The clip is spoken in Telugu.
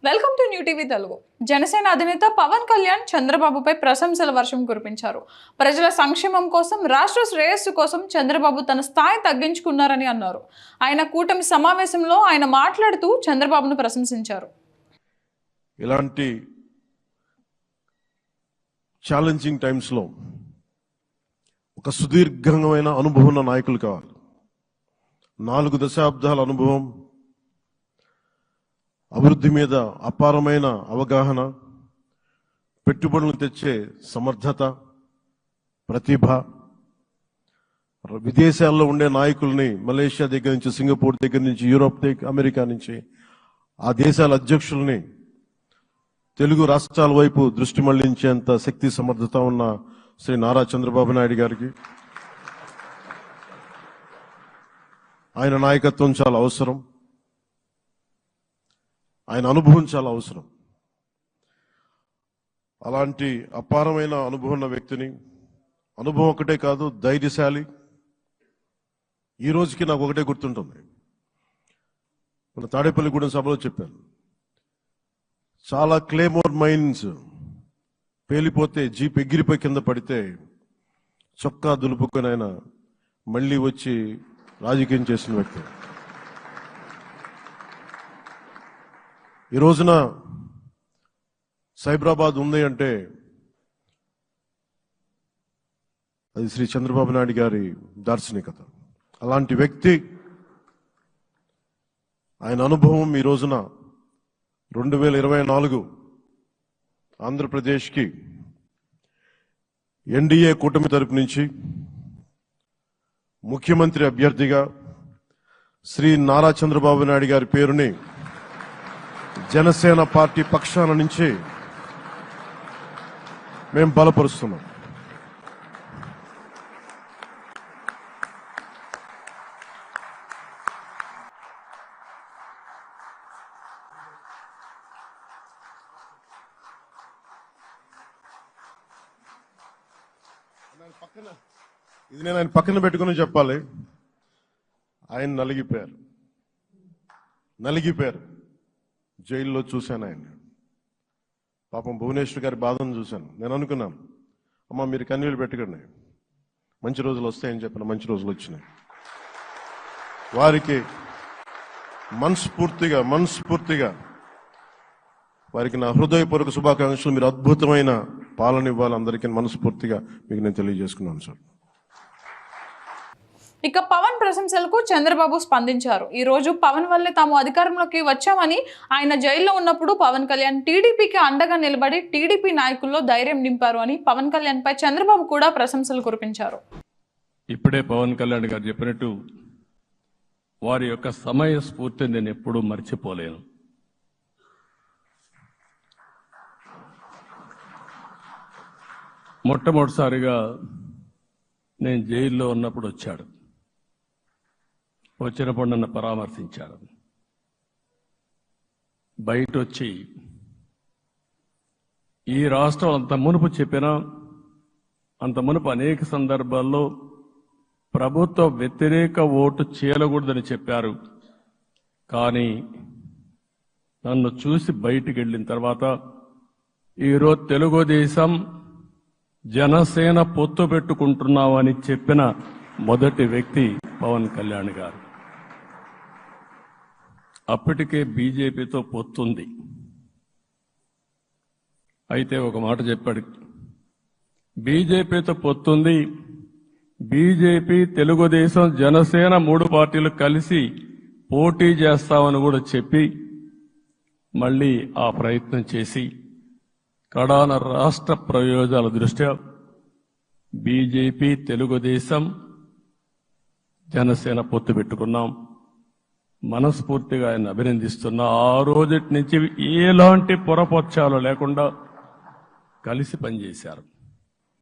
Welcome to new TV Telugu. Janasena అధినేత పవన్ కళ్యాణ్ చంద్రబాబుపై ప్రశంసల వర్షం కురిపించారు. ప్రజల సంక్షేమం కోసం, రాష్ట్ర శ్రేయస్సు కోసం చంద్రబాబు తన స్థాయి తగ్గించుకున్నారని అన్నారు. ఆయన కూటమి సమావేశంలో ఆయన మాట్లాడుతూ చంద్రబాబును ప్రశంసించారు. ఇలాంటి ఛాలెంజింగ్ టైమ్స్ లో ఒక సుదీర్ఘమైన అనుభవం ఉన్న నాయకులు కావాలి. 4 దశాబ్దాల అనుభవం, అభివృద్ధి మీద అపారమైన అవగాహన, పెట్టుబడులు తెచ్చే సమర్థత, ప్రతిభ, విదేశాల్లో ఉండే నాయకుల్ని మలేషియా దగ్గర నుంచి, సింగపూర్ దగ్గర నుంచి, యూరోప్ అమెరికా నుంచి ఆ దేశాల అధ్యక్షుల్ని తెలుగు రాష్ట్రాల వైపు దృష్టి మళ్లించేంత శక్తి సమర్థత ఉన్న శ్రీ నారా చంద్రబాబు నాయుడు గారికి ఆయన నాయకత్వం చాలా అవసరం, ఆయన అనుభవం చాలా అవసరం. అలాంటి అపారమైన అనుభవం ఉన్న వ్యక్తిని, అనుభవం ఒకటే కాదు, ధైర్యశాలి. ఈ రోజుకి నాకు ఒకటే గుర్తుంటుంది. మన తాడేపల్లిగూడెం సభలో చెప్పాను, చాలా క్లేమోర్ మైన్స్ పేలిపోతే, జీప్ ఎగిరిపోయి కింద పడితే చొక్కా దులుపుకొని ఆయన మళ్ళీ వచ్చి రాజకీయం చేసిన వ్యక్తి. ఈ రోజున సైబరాబాద్ ఉంది అంటే అది శ్రీ చంద్రబాబు నాయుడు గారి దార్శనికత. అలాంటి వ్యక్తి, ఆయన అనుభవం ఈ రోజున 2024 ఆంధ్రప్రదేశ్కి ఎన్డీఏ కూటమి తరపు నుంచి ముఖ్యమంత్రి అభ్యర్థిగా శ్రీ నారా చంద్రబాబు నాయుడు గారి పేరుని జనసేన పార్టీ పక్షాన నుంచి మేము బలపరుస్తున్నాం. ఇది నేను ఆయన పక్కన పెట్టుకుని చెప్పాలి. ఆయన నలిగిపోయారు. జైల్లో చూశాను ఆయన. పాపం భువనేశ్వర్ గారి బాధను చూశాను. నేను అనుకున్నాను, అమ్మ మీరు కన్నీళ్ళు పెట్టకండి, మంచి రోజులు వస్తాయని చెప్పిన మంచి రోజులు వచ్చినాయి. వారికి మనస్ఫూర్తిగా వారికి నా హృదయపూర్వక శుభాకాంక్షలు. మీరు అద్భుతమైన పాలన ఇవ్వాలి అందరికీ మనస్ఫూర్తిగా మీకు నేను తెలియజేసుకున్నాను సార్. ఇక పవన్ ప్రశంసలకు చంద్రబాబు స్పందించారు. ఈ రోజు పవన్ వల్లే తాము అధికారంలోకి వచ్చామని, ఆయన జైల్లో ఉన్నప్పుడు పవన్ కళ్యాణ్ టీడీపీకి అండగా నిలబడి టీడీపీ నాయకుల్లో ధైర్యం నింపారు అని పవన్ కళ్యాణ్ పై చంద్రబాబు కూడా ప్రశంసలు కురిపించారు. ఇప్పుడే పవన్ కళ్యాణ్ గారు చెప్పినట్టు వారి యొక్క సమయ స్ఫూర్తిని నేను ఎప్పుడూ మర్చిపోలేను. మొట్టమొదటిసారిగా నేను జైల్లో ఉన్నప్పుడు వచ్చినప్పుడు నన్ను పరామర్శించారు. బయట వచ్చి ఈ రాష్ట్రం అంత మునుపు చెప్పినా, అంత మునుపు అనేక సందర్భాల్లో ప్రభుత్వ వ్యతిరేక ఓటు చేయకూడదని చెప్పారు. కానీ నన్ను చూసి బయటికి వెళ్ళిన తర్వాత ఈరోజు తెలుగుదేశం జనసేన పొత్తు పెట్టుకుంటున్నామని చెప్పిన మొదటి వ్యక్తి పవన్ కళ్యాణ్ గారు. అప్పటికే బీజేపీతో పొత్తుంది. అయితే ఒక మాట చెప్పాడు, బీజేపీతో పొత్తుంది, బీజేపీ, తెలుగుదేశం, జనసేన 3 పార్టీలు కలిసి పోటీ చేస్తామని కూడా చెప్పి మళ్ళీ ఆ ప్రయత్నం చేసి కడాన రాష్ట్ర ప్రయోజనాల దృష్ట్యా బీజేపీ, తెలుగుదేశం, జనసేన పొత్తు పెట్టుకున్నాం. మనస్ఫూర్తిగా ఆయన అభినందిస్తున్నా. ఆ రోజటి నుంచి ఎలాంటి పొరపక్షాలు లేకుండా కలిసి పనిచేశారు.